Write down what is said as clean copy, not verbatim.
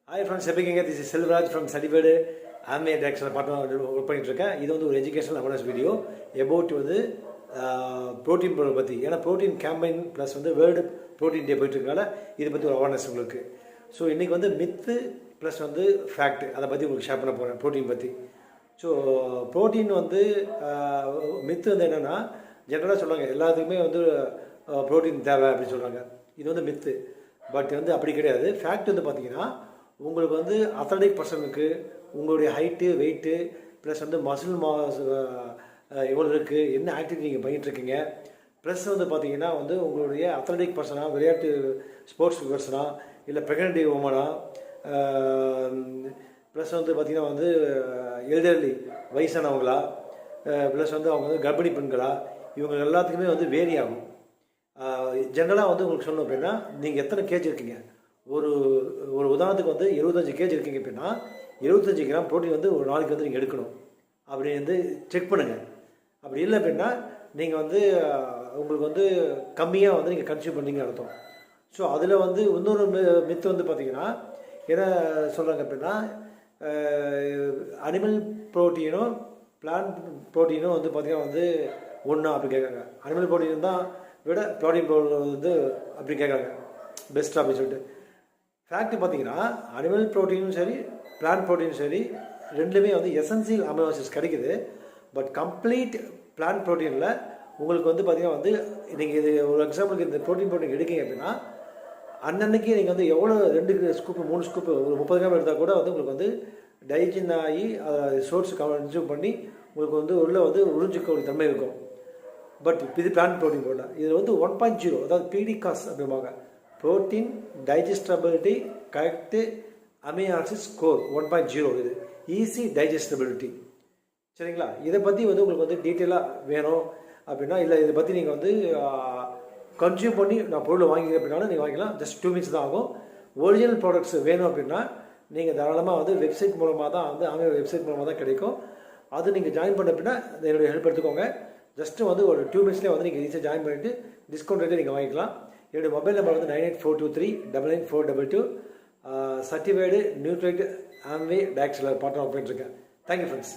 Hi friends, this is Selvaraj from Certified Amway Directional Partner work பண்ணிட்டு இருக்கேன். இது வந்து ஒரு எஜுகேஷனல் அவேர்னஸ் வீடியோ அபவுட் வந்து ப்ரோட்டீன் பொருள் பற்றி. ஏன்னா ப்ரோட்டீன் கேம்பெயின் ப்ளஸ் வந்து வேர்ல்டு ப்ரோட்டீன் டே போயிட்டு இருக்கனால இதை பற்றி ஒரு அவேர்னஸ் உங்களுக்கு. ஸோ இன்றைக்கி வந்து மித்து ப்ளஸ் வந்து ஃபேக்ட் அதை பற்றி உங்களுக்கு ஷேர் பண்ண போகிறேன் ப்ரோட்டீன் பற்றி. ஸோ ப்ரோட்டீன் வந்து மித்து வந்து என்னென்னா ஜென்ரலாக சொல்கிறாங்க எல்லாத்துக்குமே வந்து ப்ரோட்டீன் தேவை அப்படின்னு சொல்கிறாங்க. இது வந்து மித்து. பட் வந்து அப்படி கிடையாது. ஃபேக்ட் வந்து பார்த்திங்கன்னா உங்களுக்கு வந்து அத்லட்டிக் பர்சனுக்கு உங்களுடைய ஹைட்டு வெயிட்டு ப்ளஸ் வந்து மசில் மாஸ் எவ்வளோ இருக்குது, என்ன ஆக்டிவிட்டி நீங்கள் பண்ணிகிட்ருக்கீங்க, ப்ளஸ் வந்து பார்த்தீங்கன்னா வந்து உங்களுடைய அத்லட்டிக் பர்சனாக விளையாட்டு ஸ்போர்ட்ஸ் பர்சனாக இல்லை ப்ரெக்னென்ட் உமனா ப்ளஸ் வந்து பார்த்திங்கன்னா வந்து எல்டர்லி வயசானவங்களா ப்ளஸ் வந்து அவங்க வந்து கர்ப்பிணி பெண்களா இவங்க எல்லாத்துக்குமே வந்து வேரி ஆகும். ஜென்ரலாக வந்து உங்களுக்கு சொல்லணும் அப்படின்னா நீங்கள் எத்தனை கேஜ் இருக்கீங்க, ஒரு ஒரு உதாரணத்துக்கு வந்து 75 கேஜ் இருக்கீங்க அப்படின்னா 75 கிராம் ப்ரோட்டீன் வந்து ஒரு நாளைக்கு வந்து நீங்கள் எடுக்கணும் அப்படின்னு வந்து செக் பண்ணுங்கள். அப்படி இல்லை அப்படின்னா நீங்கள் வந்து உங்களுக்கு வந்து கம்மியாக வந்து நீங்கள் கன்சியூம் பண்ணிங்கன்னு அர்த்தம். ஸோ அதில் வந்து இன்னொரு மித்து வந்து பார்த்திங்கன்னா என்ன சொல்கிறாங்க அப்படின்னா அனிமல் ப்ரோட்டீனும் பிளான்ட் ப்ரோட்டீனும் வந்து பார்த்திங்கன்னா வந்து ஒன்றா அப்படி கேட்குறாங்க. அனிமல் ப்ரோட்டீன் தான் விட ப்ரோட்டீன் பவுடர் வந்து அப்படி கேட்குறாங்க பெஸ்ட்டாக அப்படின்னு சொல்லிட்டு. ஃபேக்ட் பார்த்தீங்கன்னா அனிமல் ப்ரோட்டீனும் சரி பிளான்ட் ப்ரோட்டீனும் சரி ரெண்டுமே வந்து எசென்சியல் அமினோ ஆசிட்ஸ் கிடைக்குது. பட் கம்ப்ளீட் பிளான்ட் ப்ரோட்டீனில் உங்களுக்கு வந்து பார்த்திங்கன்னா வந்து நீங்கள் இது ஒரு எக்ஸாம்பிளுக்கு இந்த ப்ரோட்டீன் எடுக்கீங்க அப்படின்னா அன்னன்னைக்கு நீங்கள் வந்து எவ்வளோ 2 ஸ்கூப்பு 3 ஸ்கூப்பு ஒரு 30 கிராம் எடுத்தால் கூட வந்து உங்களுக்கு வந்து டைஜன் ஆகி சோர்ஸ் கன்சியூம் பண்ணி உங்களுக்கு வந்து உள்ளே வந்து உறிஞ்சிக்க தன்மை இருக்கும். பட் இது பிளான்ட் ப்ரோட்டீன் போடல. இதில் வந்து 1.0 அதாவது பிடிகாஸ் அப்படிம்பாங்க, protein digestibility corrected amino acid score 1.0. இது ஈஸி டைஜஸ்டபிலிட்டி. சரிங்களா? இதை பற்றி வந்து உங்களுக்கு வந்து டீட்டெயிலாக வேணும் அப்படின்னா இல்லை இதை பற்றி நீங்கள் வந்து கன்சியூம் பண்ணி நான் பொருளை வாங்கிக்கிறேன் அப்படின்னாலும் நீங்கள் வாங்கிக்கலாம். ஜஸ்ட் 2 மினிட்ஸ் தான் ஆகும். ஒரிஜினல் ப்ராடக்ட்ஸ் வேணும் அப்படின்னா நீங்கள் தாராளமாக வந்து வெப்சைட் மூலமாக தான் வந்து அமே வெப்சைட் மூலமாக தான் கிடைக்கும். அது நீங்கள் ஜாயின் பண்ண அப்படின்னா என்னுடைய ஹெல்ப் எடுத்துக்கோங்க. ஜஸ்ட்டு வந்து ஒரு 2 மினிட்ஸ்லேயே வந்து நீங்கள் ஈஸியாக ஜாயின் பண்ணிவிட்டு டிஸ்கவுண்ட் ரேட்டை நீங்கள் வாங்கிக்கலாம். என்னுடைய மொபைல் நம்பர் வந்து 9842399422. சர்டிஃபைடு நியூட்ரைட் ஆம்வே டைரக்ஷனல் பார்ட்னர் பண்ணிட்டுருக்கேன். Thank you friends.